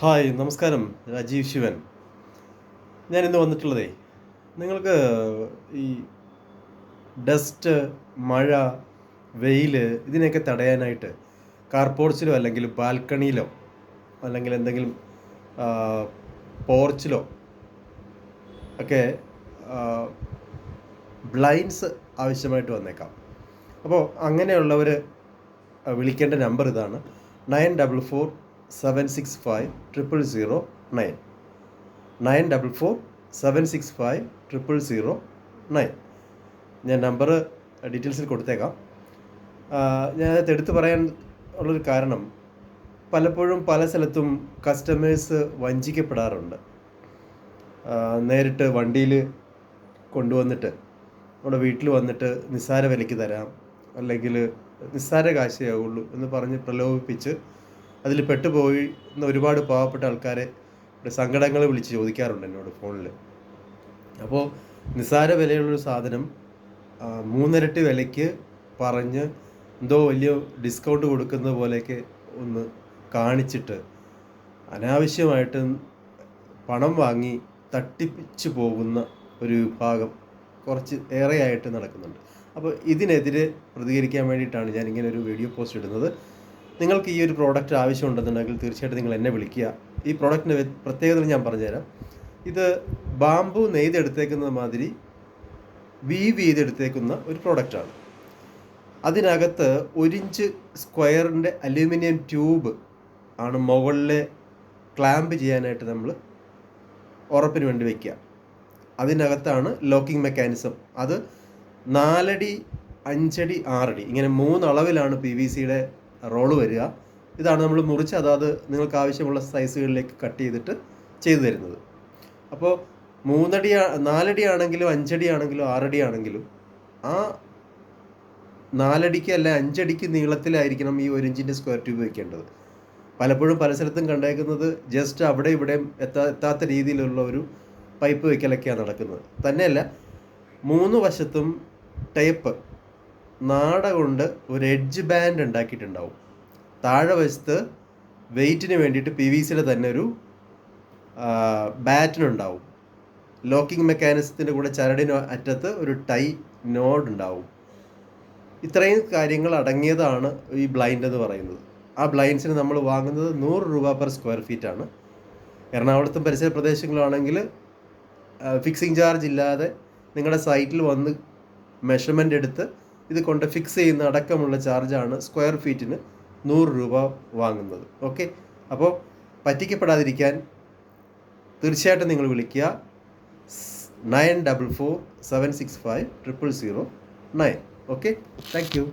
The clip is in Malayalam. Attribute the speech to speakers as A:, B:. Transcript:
A: ഹായ്, നമസ്കാരം. രാജീവ് ശിവൻ. ഞാനിന്ന് വന്നിട്ടുള്ളതേ, നിങ്ങൾക്ക് ഈ ഡസ്റ്റ്, മഴ, വെയിൽ ഇതിനെയൊക്കെ തടയാനായിട്ട് കാർപോർച്ചിലോ അല്ലെങ്കിൽ ബാൽക്കണിയിലോ അല്ലെങ്കിൽ എന്തെങ്കിലും പോർച്ചിലോ ഒക്കെ ബ്ലൈൻഡ്സ് ആവശ്യമായിട്ട് വന്നേക്കാം. അപ്പോൾ അങ്ങനെയുള്ളവർ വിളിക്കേണ്ട നമ്പർ ഇതാണ്: 9447650009. 9447650009. ഞാൻ നമ്പർ ഡീറ്റെയിൽസിൽ കൊടുത്തേക്കാം. ഞാനത് എടുത്തു പറയാൻ ഉള്ളൊരു കാരണം, പലപ്പോഴും പല സ്ഥലത്തും കസ്റ്റമേഴ്സ് വഞ്ചിക്കപ്പെടാറുണ്ട്. നേരിട്ട് വണ്ടിയിൽ കൊണ്ടുവന്നിട്ട് നമ്മുടെ വീട്ടിൽ വന്നിട്ട് നിസ്സാര വിലയ്ക്ക് തരാം, അല്ലെങ്കിൽ നിസ്സാര കാശേ ആവുള്ളൂ എന്ന് പറഞ്ഞ് പ്രലോഭിപ്പിച്ച് അതിൽ പെട്ടുപോയി ഒരുപാട് പാവപ്പെട്ട ആൾക്കാരെ സങ്കടങ്ങൾ വിളിച്ച് ചോദിക്കാറുണ്ട് എന്നോട് ഫോണിൽ. അപ്പോൾ നിസ്സാര വിലയുള്ളൊരു സാധനം മൂന്നിരട്ടി വിലയ്ക്ക് പറഞ്ഞ് എന്തോ വലിയ ഡിസ്കൗണ്ട് കൊടുക്കുന്ന പോലെയൊക്കെ ഒന്ന് കാണിച്ചിട്ട് അനാവശ്യമായിട്ട് പണം വാങ്ങി തട്ടിപ്പിച്ച് പോകുന്ന ഒരു വിഭാഗം കുറച്ച് ഏറെയായിട്ട് നടക്കുന്നുണ്ട്. അപ്പോൾ ഇതിനെതിരെ പ്രതികരിക്കാൻ വേണ്ടിയിട്ടാണ് ഞാൻ ഇങ്ങനെ ഒരു വീഡിയോ പോസ്റ്റ് ഇടുന്നത്. നിങ്ങൾക്ക് ഈ ഒരു പ്രോഡക്റ്റ് ആവശ്യമുണ്ടെന്നുണ്ടെങ്കിൽ തീർച്ചയായിട്ടും നിങ്ങൾ എന്നെ വിളിക്കുക. ഈ പ്രോഡക്റ്റിൻ്റെ പ്രത്യേകത ഞാൻ പറഞ്ഞുതരാം. ഇത് ബാംബു നെയ്തെടുത്തേക്കുന്ന മാതിരി വീവ് ചെയ്തെടുത്തേക്കുന്ന ഒരു പ്രോഡക്റ്റാണ്. അതിനകത്ത് 1 ഇഞ്ച് സ്ക്വയറിൻ്റെ അലൂമിനിയം ട്യൂബ് ആണ് മുകളിലെ ക്ലാമ്പ് ചെയ്യാനായിട്ട് നമ്മൾ ഉറപ്പിന് വേണ്ടി വയ്ക്കുക. അതിനകത്താണ് ലോക്കിംഗ് മെക്കാനിസം. അത് 4 അടി, 5 അടി, 6 അടി ഇങ്ങനെ 3 അളവിലാണ് PVCയുടെ റോള് വരിക. ഇതാണ് നമ്മൾ മുറിച്ച് അതാത് നിങ്ങൾക്ക് ആവശ്യമുള്ള സൈസുകളിലേക്ക് കട്ട് ചെയ്തിട്ട് ചെയ്തു തരുന്നത്. അപ്പോൾ 3 അടി, 4 അടി ആണെങ്കിലും 5 അടി ആണെങ്കിലും 6 അടി ആണെങ്കിലും ആ 4 അടിക്ക് അല്ല 5 അടിക്ക് നീളത്തിലായിരിക്കണം ഈ 1 ഇഞ്ചിൻ്റെ സ്ക്വയർ ട്യൂബ് വയ്ക്കേണ്ടത്. പലപ്പോഴും പല സ്ഥലത്തും കണ്ടേക്കുന്നത് ജസ്റ്റ് അവിടെ ഇവിടെയും എത്താത്ത രീതിയിലുള്ള ഒരു പൈപ്പ് വയ്ക്കലൊക്കെയാണ് നടക്കുന്നത്. തന്നെയല്ല, 3 വശത്തും ടേപ്പ് നാട കൊണ്ട് ഒരു എഡ്ജ് ബാൻഡ് ഉണ്ടാക്കിയിട്ടുണ്ടാവും. താഴെ വശത്ത് വെയിറ്റിന് വേണ്ടിയിട്ട് PVCയുടെ തന്നെ ഒരു ബാറ്റിനുണ്ടാവും. ലോക്കിംഗ് മെക്കാനിസത്തിൻ്റെ കൂടെ ചരടിന് അറ്റത്ത് ഒരു ടൈ നോഡ് ഉണ്ടാവും. ഇത്രയും കാര്യങ്ങൾ അടങ്ങിയതാണ് ഈ ബ്ലൈൻഡ് എന്ന് പറയുന്നത്. ആ ബ്ലൈൻഡ്സിന് നമ്മൾ വാങ്ങുന്നത് 100 രൂപ പെർ സ്ക്വയർ ഫീറ്റാണ്. എറണാകുളത്തും പരിസര പ്രദേശങ്ങളാണെങ്കിൽ ഫിക്സിംഗ് ചാർജ് ഇല്ലാതെ നിങ്ങളുടെ സൈറ്റിൽ വന്ന് മെഷർമെൻ്റ് എടുത്ത് ഇത് കൊണ്ട് ഫിക്സ് ചെയ്യുന്ന അടക്കമുള്ള ചാർജാണ് സ്ക്വയർ ഫീറ്റിന് 100 രൂപ വാങ്ങുന്നത്. ഓക്കെ, അപ്പോൾ പറ്റിക്കപ്പെടാതിരിക്കാൻ തീർച്ചയായിട്ടും നിങ്ങൾ വിളിക്കുക 9447650009. Okay, thank you.